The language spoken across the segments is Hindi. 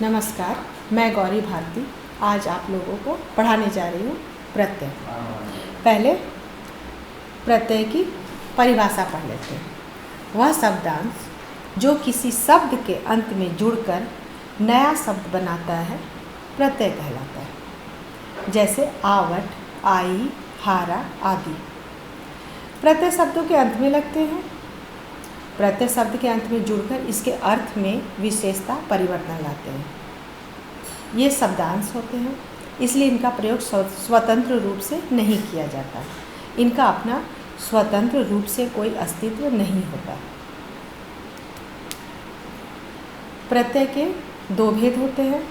नमस्कार, मैं गौरी भारती आज आप लोगों को पढ़ाने जा रही हूँ प्रत्यय। पहले प्रत्यय की परिभाषा पढ़ लेते हैं। वह शब्दांश जो किसी शब्द के अंत में जुड़कर नया शब्द बनाता है प्रत्यय कहलाता है। जैसे आवट, आई, हारा आदि प्रत्यय शब्दों के अंत में लगते हैं। प्रत्यय शब्द के अंत में जुड़कर इसके अर्थ में विशेषता परिवर्तन लाते हैं। ये शब्दांश होते हैं, इसलिए इनका प्रयोग स्वतंत्र रूप से नहीं किया जाता। इनका अपना स्वतंत्र रूप से कोई अस्तित्व नहीं होता। प्रत्यय के दो भेद होते हैं,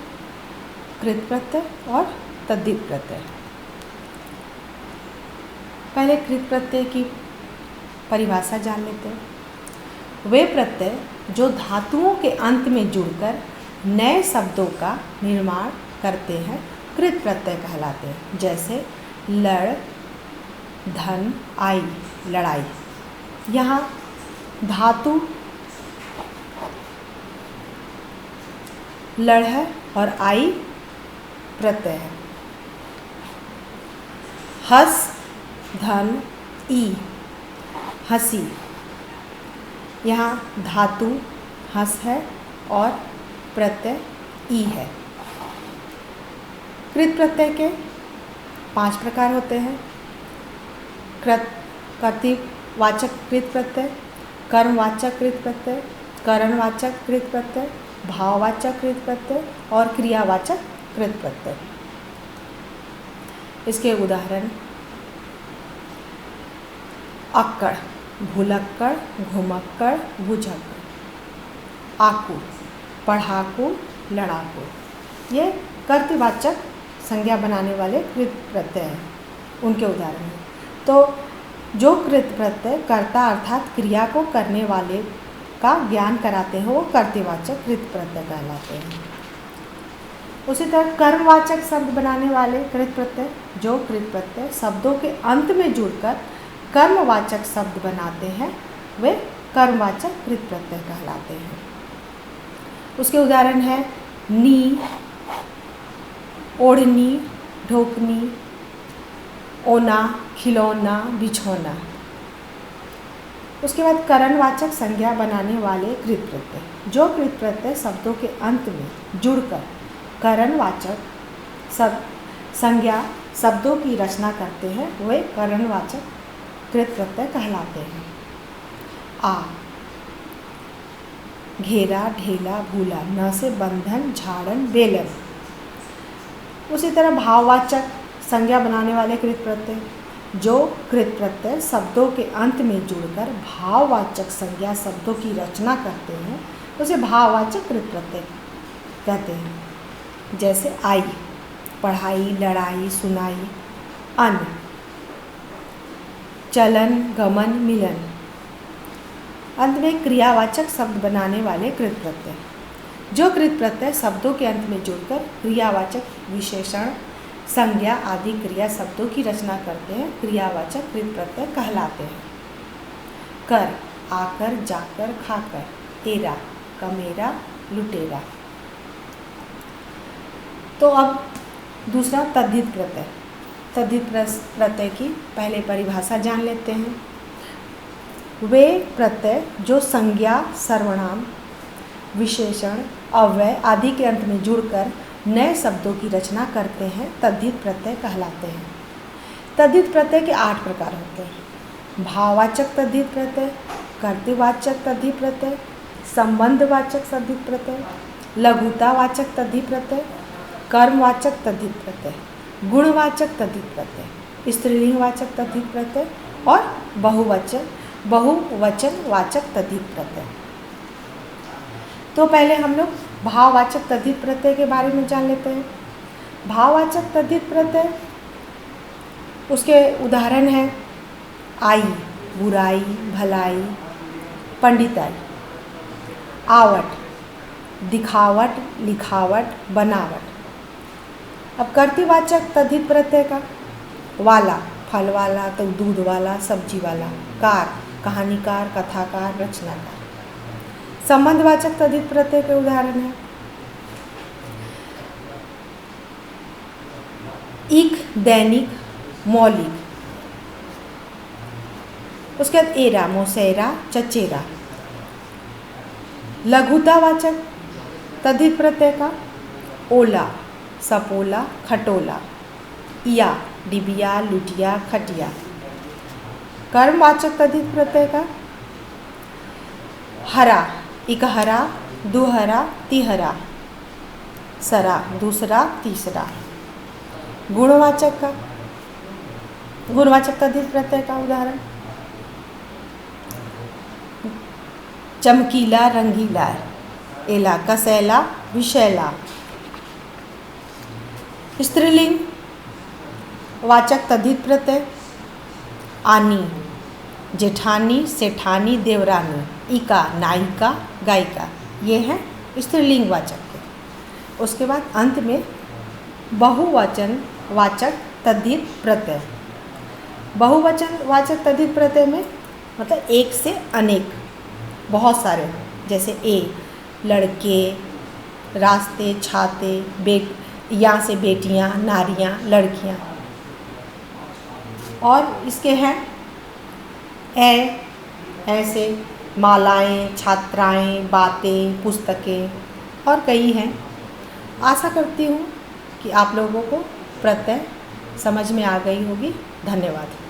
कृत प्रत्यय और तद्धित प्रत्यय। पहले कृत प्रत्यय की परिभाषा जान लेते हैं। वे प्रत्यय जो धातुओं के अंत में जुड़कर नए शब्दों का निर्माण करते हैं कृत प्रत्यय कहलाते हैं। जैसे लड़, धन, आई, लड़ाई। यहाँ धातु लड़ है और आई प्रत्यय है। हस, धन, ई, हंसी। यहाँ धातु हंस है और प्रत्यय ई है। कृत प्रत्यय के 5 प्रकार होते हैं। कर्तृवाचक कृत प्रत्यय, कर्मवाचक कृत प्रत्यय, करणवाचक कृत प्रत्यय, भाववाचक कृत प्रत्यय और क्रियावाचक कृत प्रत्यय। इसके उदाहरण अक्कड़, भुलक्कड़, घुमक्कड़, भुजक्कड़। आकू, पढ़ाकू, लड़ाकू। ये कर्तृवाचक संज्ञा बनाने वाले कृत प्रत्यय हैं, उनके उदाहरण हैं। तो जो कृत प्रत्यय कर्ता अर्थात क्रिया को करने वाले का ज्ञान कराते हैं वो कर्तृवाचक कृत प्रत्यय कहलाते हैं। उसी तरह कर्मवाचक शब्द बनाने वाले कृत प्रत्यय, जो कृत प्रत्यय शब्दों के अंत में जुड़कर कर्मवाचक शब्द बनाते हैं वे कर्मवाचक कृत प्रत्यय कहलाते हैं। उसके उदाहरण है नी, ओढ़नी, ढोकनी, ओना, खिलौना, बिछौना। उसके बाद करणवाचक संज्ञा बनाने वाले कृत प्रत्यय, जो कृत प्रत्यय शब्दों के अंत में जुड़कर करणवाचक संज्ञा शब्दों की रचना करते हैं वे करणवाचक कृत प्रत्यय कहलाते हैं। आ, घेरा, ढेला, भूला। न से बंधन, झाड़न, बेलन। उसी तरह भाववाचक संज्ञा बनाने वाले कृत प्रत्यय, जो कृत प्रत्यय शब्दों के अंत में जुड़कर भाववाचक संज्ञा शब्दों की रचना करते हैं उसे भाववाचक कृत प्रत्यय कहते हैं। जैसे आई, पढ़ाई, लड़ाई, सुनाई। अन्न, चलन, गमन, मिलन। अंत में क्रियावाचक शब्द बनाने वाले कृत प्रत्यय, जो कृत प्रत्यय शब्दों के अंत में जुड़कर क्रियावाचक विशेषण, संज्ञा आदि क्रिया शब्दों की रचना करते हैं क्रियावाचक कृत प्रत्यय कहलाते हैं। कर, आकर, जाकर, खाकर। एरा, कमेरा, लुटेरा। तो अब दूसरा तद्धित प्रत्यय। तद्धित प्रत्यय की पहले परिभाषा जान लेते हैं। वे प्रत्यय जो संज्ञा, सर्वनाम, विशेषण, अव्यय आदि के अंत में जुड़कर नए शब्दों की रचना करते हैं तद्धित प्रत्यय कहलाते हैं। तद्धित प्रत्यय के 8 प्रकार होते हैं। भाववाचक तद्धित प्रत्यय, कर्तृवाचक तद्धित प्रत्यय, संबंधवाचक तद्धित प्रत्यय, लघुतावाचक तद्धित प्रत्यय, कर्मवाचक तद्धित प्रत्यय, गुणवाचक तद्धित प्रत्यय, स्त्रीलिंगवाचक तद्धित प्रत्यय और बहुवचनवाचक तद्धित प्रत्यय। तो पहले हम लोग भाववाचक तद्धित प्रत्यय के बारे में जान लेते हैं। भाववाचक तद्धित प्रत्यय, उसके उदाहरण हैं आई, बुराई, भलाई, पंडिताई। आवट, दिखावट, लिखावट, बनावट। अब कर्तृवाचक तद्धित प्रत्यय का वाला, फल वाला, तो दूध वाला, सब्जी वाला। कार, कहानीकार, कथाकार, रचनाकार। संबंधवाचक तद्धित प्रत्यय के उदाहरण है इक दैनिक मौलिक। उसके बाद एरा मौसेरा चचेरा। लघुतावाचक तद्धित प्रत्यय का ओला सपोला खटोला। या डिबिया लुटिया खटिया। कर्मवाचक तद्धित प्रत्यय का हरा इकहरा दुहरा तिहरा। सरा दूसरा तीसरा। गुणवाचक तद्धित प्रत्यय का उदाहरण चमकीला रंगीला। एला कसैला विशैला। स्त्रीलिंग वाचक तद्धित प्रत्यय आनी जेठानी सेठानी देवरानी। इका नायिका गायिका। ये हैं स्त्रीलिंग वाचक के। उसके बाद अंत में बहुवचन वाचक तद्धित प्रत्यय। बहुवचन वाचक तद्धित प्रत्यय में मतलब एक से अनेक बहुत सारे, जैसे ए लड़के रास्ते छाते यहाँ से बेटियाँ नारियाँ लड़कियाँ। और इसके हैं ऐसे मालाएं छात्राएं बातें पुस्तकें और कई हैं। आशा करती हूँ कि आप लोगों को प्रत्यय समझ में आ गई होगी। धन्यवाद।